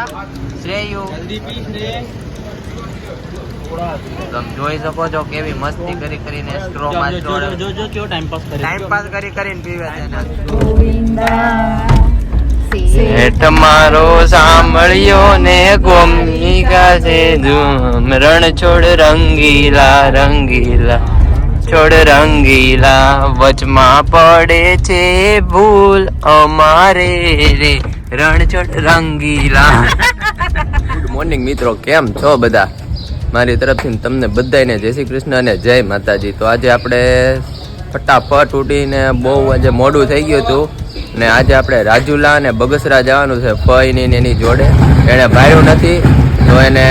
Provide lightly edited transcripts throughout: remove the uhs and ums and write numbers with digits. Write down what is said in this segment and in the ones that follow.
શ્રેયુ તમે જોઈ શકો છો કેવી મસ્તી કરી કરીને સ્ટ્રો માં જો કેવો ટાઈમ પાસ કરીને પીવે છે તમારો સાંભળ્યો ને ગોમી ગાશે ઝૂમ રણ છોડ રંગીલા રંગીલા છોડ રંગીલા વચમાં પડે છે ભૂલ અમારે રે રણ છોડ રંગીલા. ગુડ મોર્નિંગ મિત્રો, કેમ છો બધા? મારી તરફથી તમને બધાને જય શ્રી કૃષ્ણ અને જય માતાજી. તો આજે આપણે ફટાફટ ઉઠીને બહુ આજે મોડું થઈ ગયું હતું ને આજે આપણે રાજુલા અને બગસરા જવાનું છે. ફઈની એની જોડે એણે ભાર્યું નથી તો એને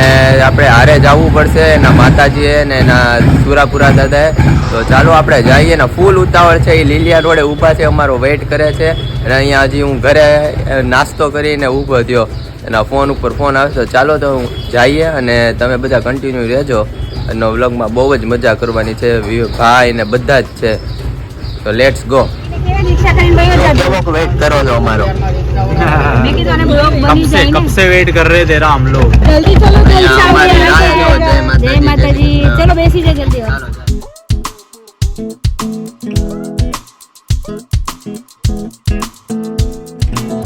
આપણે હારે જવું પડશે એના માતાજીએ ને એના સુરાપુરા દાદાએ. તો ચાલો આપણે જઈએ ને ફૂલ ઉતાવળ છે. એ લીલિયા રોડે ઊભા છે, અમારો વેઇટ કરે છે. અને અહીંયા હજી હું ઘરે નાસ્તો કરીને ઊભો થયો, એના ફોન ઉપર ફોન આવે તો ચાલો તો જઈએ અને તમે બધા કન્ટિન્યુ રહેજો. અને વ્લોગમાં બહુ જ મજા કરવાની છે, ભાઈ ને બધા જ છે. તો લેટ્સ ગો. वेट करो लो हमारो कब से वेट कर रहे थे हम लोग. जल्दी चलो जय माता जी. चलो बेसी जाए जल्दी.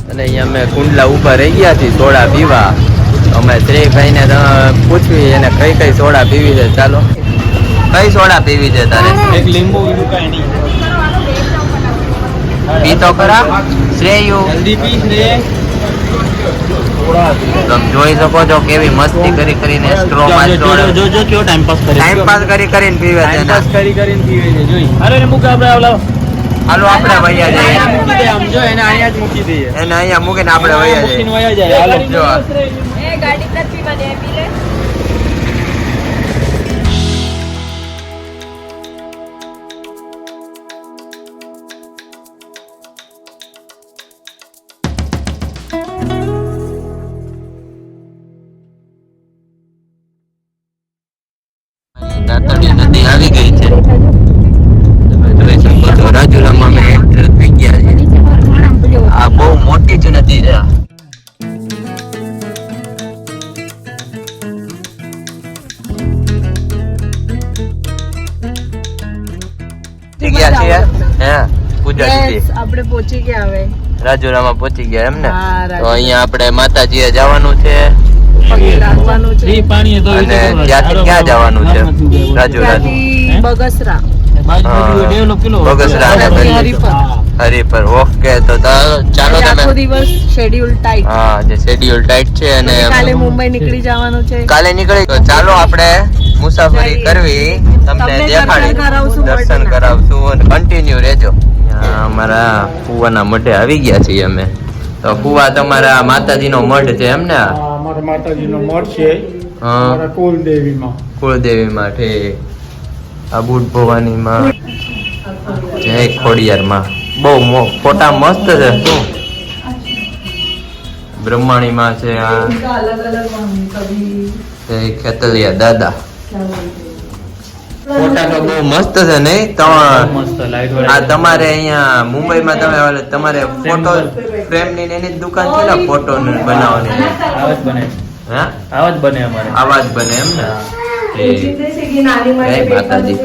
અને અહીંયા અમે કુંડલા ઉપર રહી ગયા છીએ સોડા પીવા. અમે શ્રેયભાઈ ને પૂછવી એને કઈ કઈ સોડા પીવી છે. ચાલો, કઈ સોડા પીવી છે તારે? एक लींबू काणी પી તો ખરા શ્રેયુ. जल्दी पी श्रेय. તમે જોઈ શકો છો કેવી મસ્તી કરીને સ્ટ્રો માં जो क्यों टाइम पास કરીને પીવે છે. કરીને પીવે છે જોઈ. અરે ને મુકા આપણે આવલા હાલો આપણે વૈયા જઈએ. મૂકી દે આમ જો એને અહીંયા જ મૂકી દઈએ. એને અહીંયા મૂકીને આપણે વૈયા જઈએ. મૂકીને વયા જાય. હાલો જો એ ગાડી પર પીવા દે પી લે. દાતરડી નદી આવી ગઈ છે. તમે જોઈ શકો છો રાજુલામાં અમે એન્ટર થઈ ગયા છે. આ બહુ મોટી જ નદી છે. પહોંચી ગયા છીએ. હે પૂજા દીદી આપણે પહોંચી ગયા હવે રાજુલામાં પહોંચી ગયા એમ ને? હા, તો અહીંયા આપણે માતાજીએ જવાનું છે રાખવાનું છે. ફ્રી પાણી તો અને ત્યાંથી ક્યાં જવાનું છે? રાજુલાથી બગસરા બગસરા અને હરિપર. ઓકે, તો ચાલો આખો તમે. દિવસ શેડ્યુલ ટાઈટ. હા, જે શેડ્યુલ ટાઈટ છે અને કાલે મુંબઈ નીકળી જવાનું છે. કાલે નીકળી. તો ચાલો આપણે મુસાફરી કરવી, તમને દેખાડી દર્શન કરાવશું અને કન્ટિન્યુ રહેજો. અમારા ફુવાના મઢે આવી ગયા છીએ અમે. તો ફુવા તમારા માતાજીનો મઢ છે એમ ને? અમારા માતાજીનો મઠ છે અમારા કુલદેવીમાં. કુળદેવીમાં ઠીક. આ બુટ ભવાનીમાં, જય ખોડિયારમાં. બહુ ફોટા મસ્ત છે. શું બ્રહ્માણીમાં છે. આ જય ખેતલિયા દાદા. ફોટા તો બહુ મસ્ત છે નહીં? આ તમારે અહીંયા મુંબઈમાં તમે તમારે ફોટો ફ્રેમ ની એની જ દુકાન છે ને ફોટો બનાવવાની? આવાજ બને. હા, આવાજ બને અમારે. આવાજ બને એમ ને? જય માતાજી.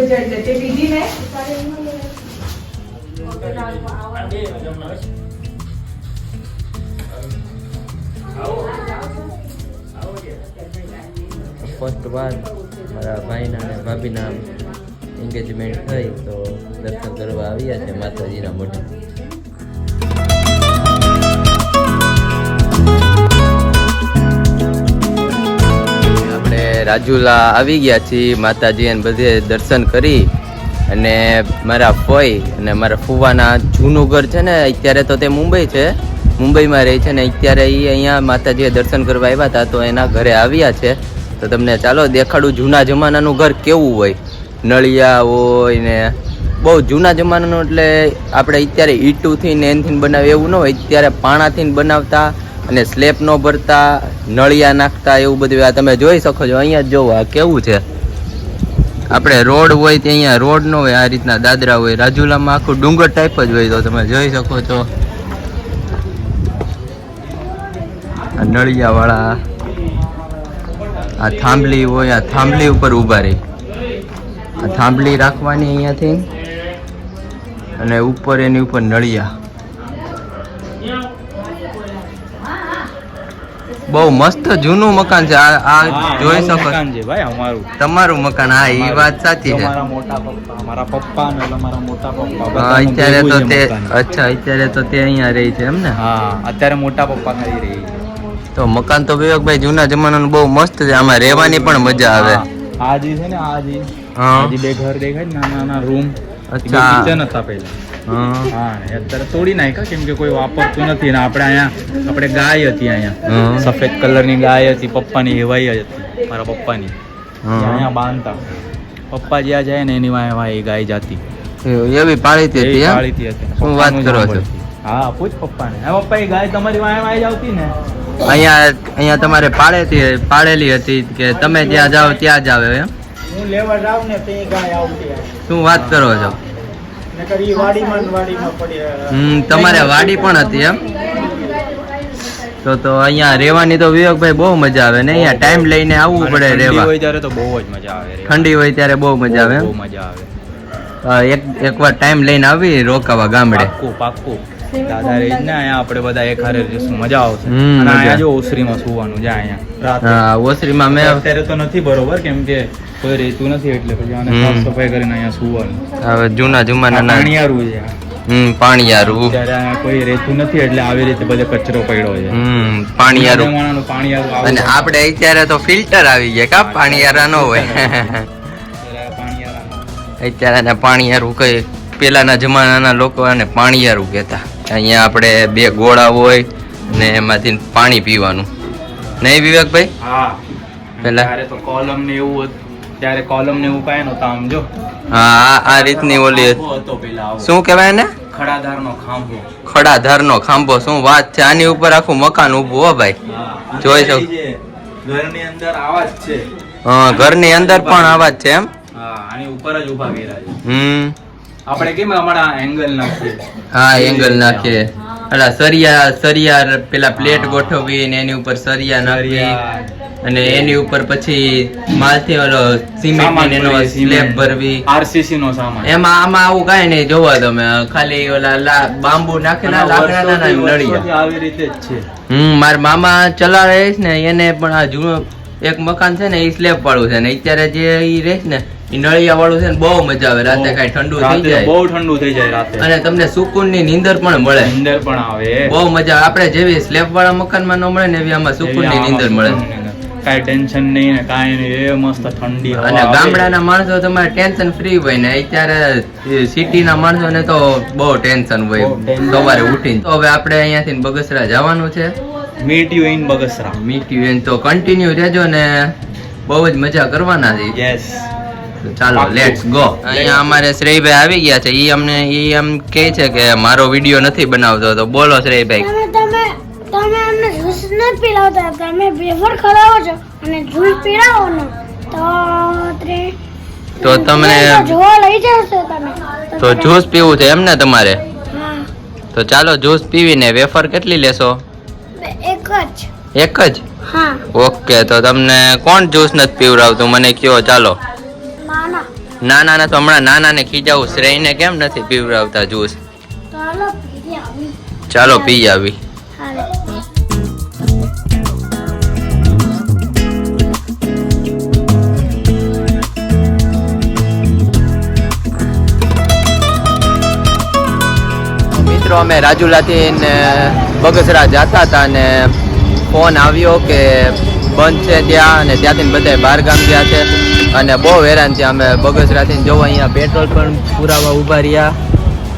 ફર્સ્ટ વાર મારા ભાઈના અને ભાભીના એન્ગેજમેન્ટ થઈ તો દર્શન કરવા આવ્યા છે માતાજીના મઢે. આપણે રાજુલા આવી ગયા છીએ. માતાજી અને બધે દર્શન કરી અને મારા ફોઈ અને મારા ફુવાના જૂનું ઘર છે ને, અત્યારે તો તે મુંબઈ છે, મુંબઈમાં રહે છે ને અત્યારે એ અહીંયા માતાજીએ દર્શન કરવા આવ્યા હતા તો એના ઘરે આવ્યા છે. તો તમને ચાલો દેખાડું જૂના જમાનાનું ઘર કેવું હોય. નળિયા હોય ને બહુ જૂના જમાનાનું, એટલે આપણે અત્યારે ઈંટુથી ને એનથી બનાવે એવું ન હોય. અત્યારે પાણાથી બનાવતા અને સ્લેબ ન ભરતા, નળિયા નાખતા, એવું બધું. આ તમે જોઈ શકો છો. અહીંયા જોવો આ કેવું છે. આપણે રોડ હોય તે અહીંયા રોડ ન હોય, આ રીતના દાદરા હોય. રાજુલામાં આખું ડુંગર ટાઈપ જ હોય. તો તમે જોઈ શકો છો. આ નળિયા વાળા આ થાંભલી હોય, આ થાંભલી ઉપર ઊભા રહી. આ થાંભલી રાખવાની અહીંયાથી અને ઉપર એની ઉપર નળિયા. બહુ મસ્ત જૂનું મકાન છે. આ જોઈ શકો મકાન છે ભાઈ અમારું. તમારું મકાન. હા, એ વાત સાચી છે. મારા મોટા પપ્પા, મારા પપ્પા ને મારા મોટા પપ્પા હા, અત્યારે તો તે અચ્છા અત્યારે તો તે અહીંયા રહી છે એમ ને? હા, અત્યારે મોટા પપ્પા ખાલી રહી છે. તો મકાન તો વિવેકભાઈ જૂના જમાનાનું બહુ મસ્ત છે. આમાં રહેવાની પણ મજા આવે. આ જે છે ને આ જે બે ઘર દેખાય ને નાના નાના રૂમ. અચ્છા. કિચન હતા પહેલા. હા, અત્યારે તોડી નાખ્યા કેમ કે કોઈ વાપરતું નથી ને આપણે ગાય હતી અહીંયા. સફેદ કલરની ગાય હતી, પપ્પાની હેવાઈ હતી મારા પપ્પાની. અહીંયા બાંધતા પપ્પા જ્યાં જાય ને એની વાય ગાય જાતી એવી પાળીતી હતી એમ? પાળીતી હતી. શું વાત કરો છો? હા, પૂછ પપ્પાને. હા પપ્પા, એ ગાય તમારી વાય જાવતી ને? અહીંયા તમારે પાળેલી હતી કે તમે જ્યાં જાઓ ત્યાં જ આવે એમ? હું લેવા જાવ ને તે ગાય આવતી. શું વાત કરો છો? તમારે વાડી પણ હતી એમ? તો અહીંયા રહેવાની તો વિવેકભાઈ બહુ મજા આવે ને. અહીંયા ટાઈમ લઈને આવવું પડે રહેવા. હોય ત્યારે તો બહુ જ મજા આવે. ઠંડી હોય ત્યારે બહુ મજા આવે. બહુ મજા આવે. એકવાર ટાઈમ લઈને આવી રોકાવા ગામડે. પાક્કું. દાદા રહી ને અહીંયા આપણે બધા એક હારે જઈશું, મજા આવશે. અને અહીંયા જો ઓસરીમાં સુવાનું છે અહીંયા રાતે. હા, ઓસરીમાં મેં અત્યારે તો નથી બરોબર કેમ કે કોઈ રહેતું નથી એટલે પછી આને સાફ સફાઈ કરીને અહીંયા સુવાનું. હવે જૂના જમાનાના પાણીયારું છે. પાણીયારું. અત્યારે કોઈ રહેતું નથી એટલે આવી રીતે બધે કચરો પડ્યો છે. પાણીયારું. પાણીયારું. અને આપણે અત્યારે તો ફિલ્ટર આવી ગયા કા પાણીયારા ન હોય. અત્યારે પાણીયારું કઈ પેલાના જમાનાના લોકો આને પાણીયારું કહેતા. અહીંયા આપણે બે ગોળા હોય ને એમાંથી પાણી પીવાનું નહીં વિવેકભાઈ? હા, પેલા ત્યારે તો કોલમ ને એવું ત્યારે કોલમ ને એવું કાંઈ નહોતા. આમ જો હા, આ રીતની ઓલી હતો પેલા. શું કહેવાય ને? ખડાધારનો ખાંભો. ખડાધારનો ખાંભો. શું વાત છે! આની ઉપર આખું મકાન ઊભું. હો ભાઈ, જોઈ શકો. ઘરની અંદર આવા જ છે. હા, ઘરની અંદર પણ આવા જ છે એમ? હા, આની ઉપર જ ઊભા કર્યા છે. આપણે કેમ અમારા એંગલ નાખીએ. હા, એંગલ નાખીએ. એટલે સરિયા પેલા પ્લેટ ગોઠવવી ને એની ઉપર સરિયા નાખવી અને એની ઉપર પછી માલથી ઓલો સિમેન્ટ એનો સ્લેબ ભરવી. આરસીસી નો સામાન. એમાં આમાં આવું કાંઈ નહીં. જોવો તમે ખાલી ઓલા બાંબુ નાખેલા લાકડાના નળિયા. આવી રીતે જ છે. મારા મામા ચલાવે ને એને પણ આ જૂનું એક મકાન છે ને એ સ્લેબ વાળું છે ને અત્યારે જે ઈ રહે ને ઈ નળિયા વાળું છે ને બહુ મજા આવે. રાતે કાંઈ ઠંડુ થઈ જાય, બહુ ઠંડુ થઈ જાય રાતે અને તમને સુકૂન ની નીંદર પણ મળે. નીંદર પણ આવે, બહુ મજા આવે. આપણે જેવી સ્લેબ વાળા મકાનમાં ન મળે ને એવી આમાં સુકૂન ની નીંદર મળે. કાંઈ ટેન્શન નહીં ને કાંઈ નહીં. એ મસ્ત ઠંડી હવા. અને ગામડાના માણસો તમારે ટેન્શન ફ્રી હોય ને અત્યારે સિટીના માણસો ને તો બહુ ટેન્શન હોય સવારે ઉઠીને. તો હવે આપણે અહીંયાથી બગસરા જવાનું છે. Meet you in Bagasara. Meet you in. તો કન્ટિન્યુ રહેજો ને બહુ જ મજા કરવાના છે. યસ, ચાલો લેટ્સ ગો. અહીંયા અમારે શ્રેયભાઈ આવી ગયા છે. ઈ એમ કહે છે કે મારો વિડીયો નથી બનાવતો. તો બોલો શ્રેયભાઈ. તમે અમને જ્યુસ નથી પીલાવતા, તમે વેફર ખવડાવો છો અને જ્યુસ પીલાવો ને તો તમને જોવા લઈ જશો તમે. તો જ્યુસ પીવું છે એમ ને તમારે? હા, તો ચાલો જ્યુસ પીવીને. વેફર કેટલી લેશો? એક જ. એક જ? હા. ઓકે, તો તમને કોણ જ્યુસ નથી પીવડાવતું મને કયો. ચાલો. નાના ને તો હમણાં નાનાને ખીજાવું. શ્રેયને કેમ નથી પીવડાવતા જ્યુસ? ચાલો પી આવી. મિત્રો, અમે રાજુલાથી બગસરા જતા હતા ને ફોન આવ્યો કે બંધ છે ત્યાં, અને ત્યાંથી બધા બહાર ગામ ગયા છે અને બહુ હેરાન છે. અમે બગસરાથી જોવો અહીંયા પેટ્રોલ પણ પુરાવા ઊભા રહ્યા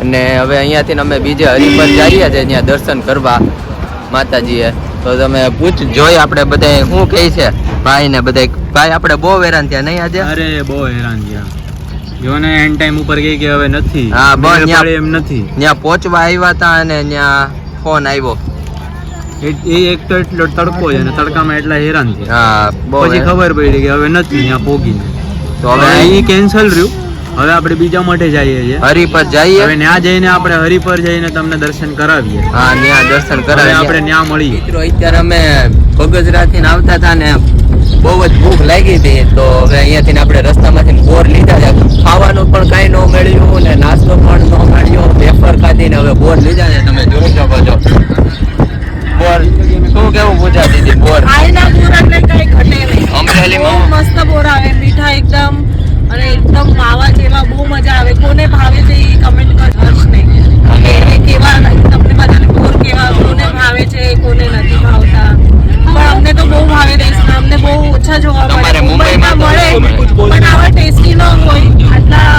અને હવે અહીંયાથી અમે બીજે હરિપર જઈએ છીએ ત્યાં દર્શન કરવા માતાજીએ. તો તમે જોઈ આપણે બધા શું કહે છે ભાઈ ને બધા. ભાઈ આપણે બહુ હેરાન થયા નહીં આજે? અરે બહુ હેરાન થયા. જો ને એન્ડ ટાઈમ ઉપર કહે કે હવે નથી. હા, બસ એમ નથી. ત્યાં પહોંચવા આવ્યા હતા અને ત્યાં ફોન આવ્યો. એ એક તો એટલો તડકો છે અને તડકામાં એટલા હેરાન છે. હા, બહુ પછી ખબર પડી કે હવે નથી ત્યાં પોગીને. તો હવે એ કેન્સલ રહ્યું. હવે આપણે બીજા મઠે જઈએ છીએ. હરી પર જઈએ. હવે ત્યાં જઈને આપણે હરી પર જઈને તમને દર્શન કરાવીએ. હા, ત્યાં દર્શન હવે કરાવીએ. આપણે ત્યાં મળીએ. મિત્રો અત્યારે અમે બગસરા થી આવતા હતા ને બહુ જ ભૂખ લાગી હતી, તો હવે અહીંયાથી આપણે રસ્તામાંથી બોર લીધા છે. ખાવાનું પણ કઈ ન મળ્યું ને નાસ્તો પણ ન મળ્યો, વેફર ખાધી ને હવે બોર લીધા છે. તમે જોઈ શકો છો બોર. શું કેવું પૂછા દીદી બોર? આઈના બોર એટલે કઈ ઘટે નહીં. અમરેલીમાં બહુ મસ્ત બોર આવે, મીઠા એકદમ અને એકદમ માવા જેવા, બહુ મજા આવે. કોને ભાવે છે એ કમેન્ટ કરજો નહીં કે કેવા તમને બધાને બોર કેવા, કોને ભાવે છે કોને નથી ભાવતા. પણ અમને તો બહુ ભાવે દેશના, અમને બહુ ઓછા જોવા તમારે મળે. મુંબઈમાં મુંબઈમાં તો મળે પણ આવા ટેસ્ટી ન હોય, આટલા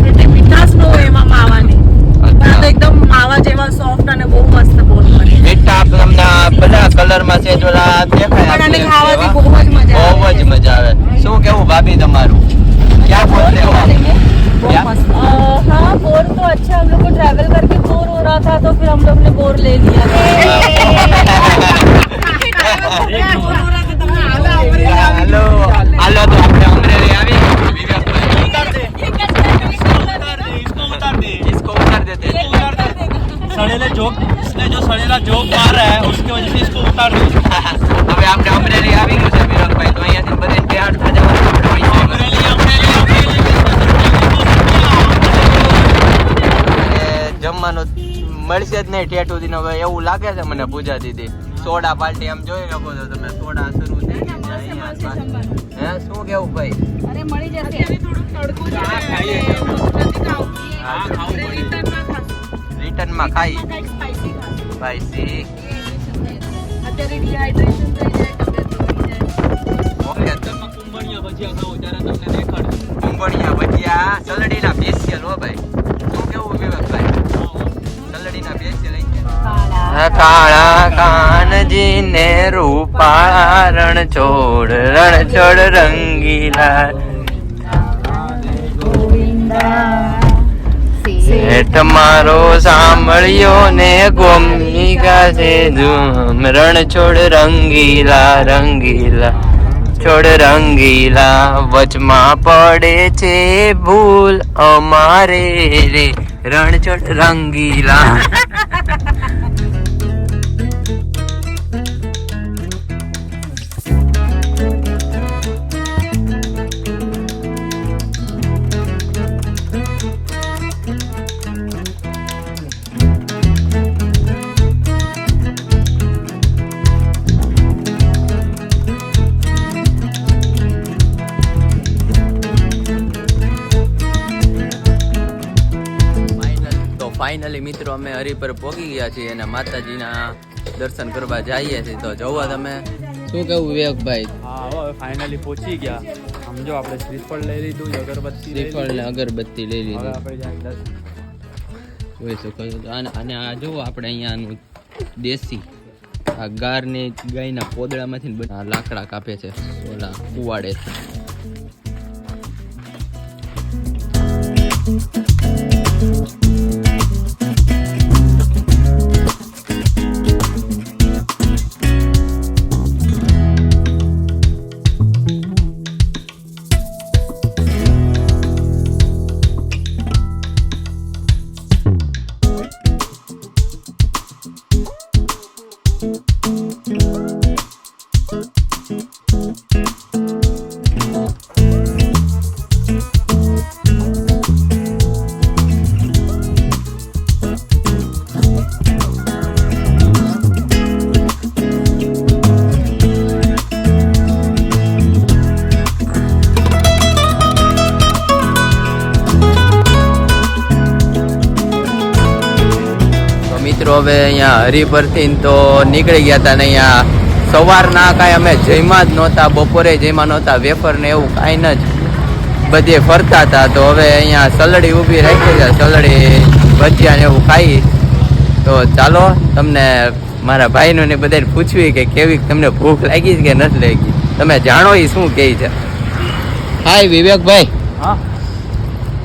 એટલે મીઠાશ ન હોય એમાં માવાની. પણ આ તો એકદમ માવા જેવા સોફ્ટ અને બહુ મસ્ત બોર મળે. મીઠા તમને બધા કલર માં છે જોલા દેખાય. પણ આને ખાવાથી બહુ જ મજા આવે. બહુ જ મજા આવે. શું કેવું ભાભી તમારું? क्या बोल रहे हो आप? क्या? हाँ, बोर तो अच्छा, हम लोग को ट्रैवल करके बोर हो रहा था तो फिर हम लोग ने बोर ले लिया. हेलो हेलो, तो આપણે અમરેલી આવી इसको उतार देते हैं. सड़ेले जोक, इसने जो सड़ेला जोक मार रहा है उसकी वजह से इसको उतार दो. હવે આપણે અમરેલી આવી ગયું છે વિરમભાઈ, તો અહીંયાથી બધે તૈયાર થઈ જવાનું આપણે હોય છે. અને જમવાનું મળશે જ નહીં ઠેઠ સુધી. હવે એવું લાગે છે મને પૂજા દીદી, સોડા પાર્ટી આમ જોઈ શકો છો તમે, સોડા શરૂ થઈ ગઈ છે અહીંયા. હે શું કેવું ભાઈ? અરે મળી જશે. થોડુંક તડકો છે. રિટર્ન માં ખાઈ સ્પાઈસી ખાશું. સ્પાઈસી. અત્યારે ડિહાઇડ્રેશન થઈ જાય, તબિયત બગડી જાય. ઓકે, કુંભણિયા ભજીયા ખાઓ ત્યારે તમને દેખાડું. કુંભણિયા ભજીયા સલડીના સ્પેશિયલ હો ભાઈ. શું કેવું વિવેકભાઈ? સલડીના સ્પેશિયલ કાળા કાનજી ને રૂપાળા રણછોડ રંગીલા શેઠ મારો સાંભળ્યો ને ગોમની ગાશે ઝૂમ રણછોડ રંગીલા છોડ રંગીલા વચમાં પડે છે ભૂલ અમારે રે રણછોડ રંગીલા. ફાઇનલી મિત્રો અમે હરિપર પહોંચી ગયા છીએ અને માતાજીના દર્શન કરવા જઈએ છીએ. તો જોવા તમે શું કેવું વિવેકભાઈ? હા, હવે ફાઇનલી પહોંચી ગયા. સમજો આપણે શ્રીફળ લઈ લીધું, અગરબત્તી શ્રીફળ ને અગરબત્તી લઈ હવે લીધી. આપણે જાય દર્શન. જોઈ શકો છો. અને આ જુઓ આપણે અહીંયાનું દેશી આ ગારની ગાયના પોદળામાંથી લાકડા કાપે છે ઓલા કુવાડે. મિત્રો હવે અહીંયા હરિપરથી તો નીકળી ગયા હતા ને અહીંયા સવારના કાંઈ અમે જમ્યા જ નહોતા, બપોરે જમ્યા નહોતા, વેફર ને એવું કાંઈ જ બધે ફરતા હતા. તો હવે અહીંયા સલડી ઊભી રાખી છે, સલડી ભજીયા ને એવું ખાઈ. તો ચાલો તમને મારા ભાઈનું ને બધાને પૂછવી કે કેવી તમને ભૂખ લાગી છે કે નથી લાગી, તમે જાણો એ શું કહે છે. હાય વિવેકભાઈ, હા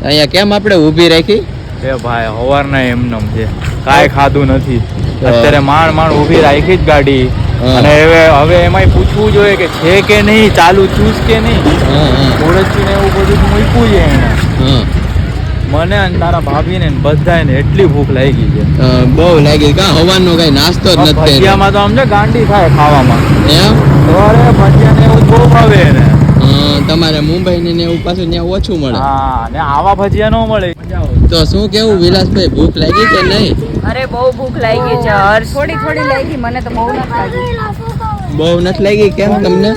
અહીંયા કેમ આપણે ઊભી રાખી? એ ભાઈ હવારના એમનેમ છે, કાંઈ ખાધું નથી. અત્યારે માંડ ઊભી રાખી જ ગાડી. અને હવે એમાંય પૂછવું જોઈએ કે છે કે નહીં, ચાલુ ચૂસ કે નહીં. ઓળખી ને એવું બધું મૂક્યું છે એને. મને અને તારા ભાભીને ને બધાને એટલી ભૂખ લાગી છે. બહુ લાગી કા હવાનો કઈ નાસ્તો જ નથી ભજીયામાં તો આમ છે ગાંડી થાય ખાવામાં. એમ અરે ભજીયા ને એવું બહુ ભાવે ને. તમારે મુંબઈ ને એવું પાછું ત્યાં ઓછું મળે. હા ને આવા ભજીયા નો મળે. તો શું કેવું વિલાસભાઈ ભૂખ લાગી કે નહીં? અરે બહુ ભૂખ લાગી છે હર્ષ. થોડી થોડી લાગી, મને તો બહુ નથી લાગી. બહુ નથી લાગી કેમ તમને?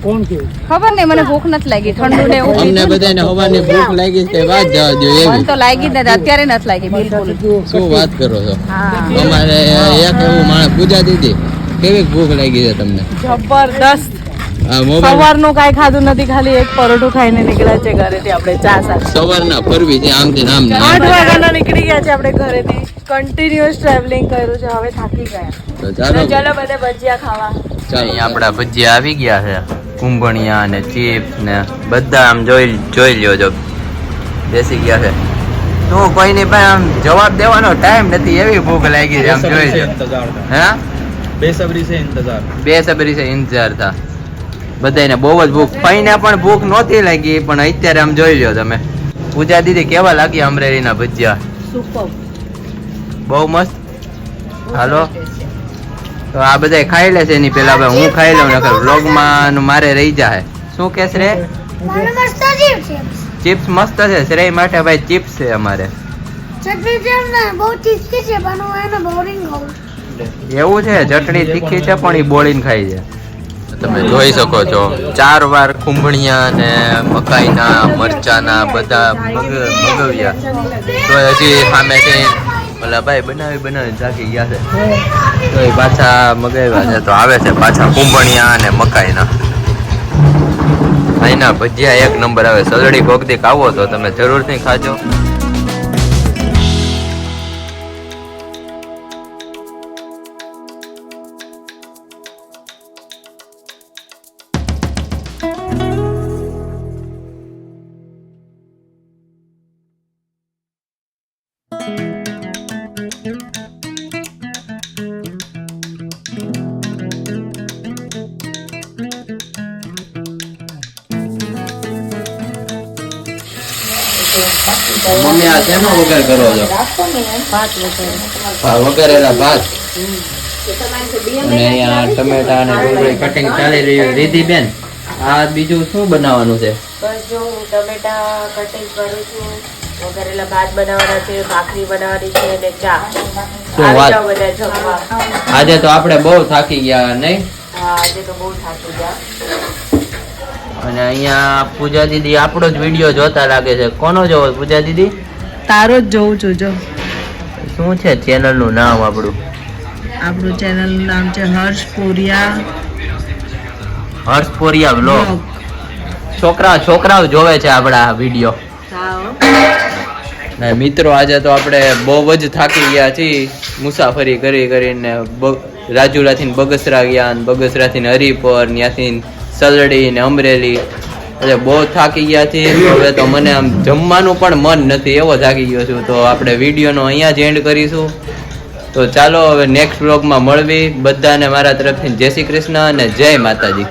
ખબર નહીં, મને ભૂખ નથી લાગી. ઠંડુ ને એવું અમને બધાને હવાની ભૂખ લાગી છે વાત જવા દો મને એવી. તો લાગી જ નથી, અત્યારે નથી લાગી બિલકુલ. શું વાત કરો છો? હા અમારે એક એવું માણસ પૂજા દીધી કેવી ભૂખ લાગી છે તમને? જબરદસ્ત. આ મોબાઈલ સવારનું કાંઈ ખાધું નથી, ખાલી એક પરોઠું ખાઈને નીકળ્યા છે ઘરેથી આપણે ચા સાથે. સવારના ફરવી છે આમથી ને આમ ને. 8 વાગ્યાના નીકળી ગયા છે આપણે ઘરેથી. કન્ટિન્યુઅસ ટ્રાવેલિંગ કર્યું છે, હવે થાકી ગયા. તો ચાલો ચાલો બધે ભજીયા ખાવા. ચાલો આપડા ભજીયા આવી ગયા છે, કુંભણિયા ને ચિપ્સ ને બધા આમ જોઈ લ્યો જો બેસી ગયા છે. તું કોઈની પાસે આમ જવાબ દેવાનો ટાઈમ નથી, એવી ભૂખ લાગી છે. આમ જોઈ લ્યો. હા બેસબરી છે ઇંતજાર થા બધાને બહુ જ ભૂખ. પૈને પણ ભૂખ નહોતી લાગી, પણ અત્યારે આમ જોઈ લ્યો તમે. પૂજા દીદી કેવા લાગી અમરેલીના ભજીયા? સુપર. બહુ મસ્ત. હાલો તો આ બધા ખાઈ લેશે એની પેલા હવે હું ખાઈ લઉં, નકર વ્લોગમાં મારે રહી જાય. શું કેસ રે? મને મસ્ત જીવ છે. ચિપ્સ મસ્ત છે શ્રેય માટે ભાઈ, ચિપ્સ છે અમારે. ચટણી જેમ ને બહુ તીખી છે પણ હું એને બોરિંગ ખાઉં. એવું છે, ચટણી તીખી છે પણ એ બોળીને ખાઈ છે. તમે જોઈ શકો છો 4 વાર કુંભણિયા ને મકાઈના મરચાના બધા મગવ્યા. તો હજી સામે છે ઓલા ભાઈ બનાવી થાકી ગયા છે, તો એ પાછા મગાવ્યા છે. તો આવે છે પાછા કુંભણિયા અને મકાઈના. અહીંના ભજીયા એક નંબર આવે. સલડી કોકદીક આવો તો તમે જરૂરથી ખાજો. મમ્મી આ શેનો વઘાર કરો છો? વઘારેલા ભાત. અને અહીંયા ટમેટા અને ડુંગળી કટિંગ ચાલી રહ્યું. રીધી બેન આ બીજું શું બનાવવાનું છે? બસ જો હું ટમેટા કટિંગ કરું છું, વઘારેલા ભાત બનાવવાના છે, ભાખરી બનાવવાની છે અને ચા. શું વાત? આવી જાઓ બધા જમવા. આજે તો આપણે બહુ થાકી ગયા નહીં? હા આજે તો બહુ થાકી ગયા. અને અહીંયા પૂજા દીદી આપણો જ વિડીયો જોતા લાગે છે. કોનો જોવો પૂજા દીદી? તારો જ જોઉં છું. જો શું છે ચેનલ નું નામ આપણું? આપણું ચેનલનું નામ છે હર્ષ પોરિયા વ્લોગ. છોકરાઓ જોવે છે આપણા વિડીયો. ને મિત્રો આજે તો આપણે બહુ જ થાકી ગયા છીએ મુસાફરી કરીને. રાજુલાથી બગસરા ગયા, બગસરાથી હરિપર, ત્યાંથી સલડી ને અમરેલી. એટલે બહુ થાકી ગયા છીએ. હવે તો મને આમ જમવાનું પણ મન નથી, એવો થાકી ગયો છું. તો આપણે વિડીયોનો અહીંયા જ એન્ડ કરીશું. તો ચાલો હવે નેક્સ્ટ વ્લોગમાં મળવી. બધાને મારા તરફથી જય શ્રી કૃષ્ણ અને જય માતાજી.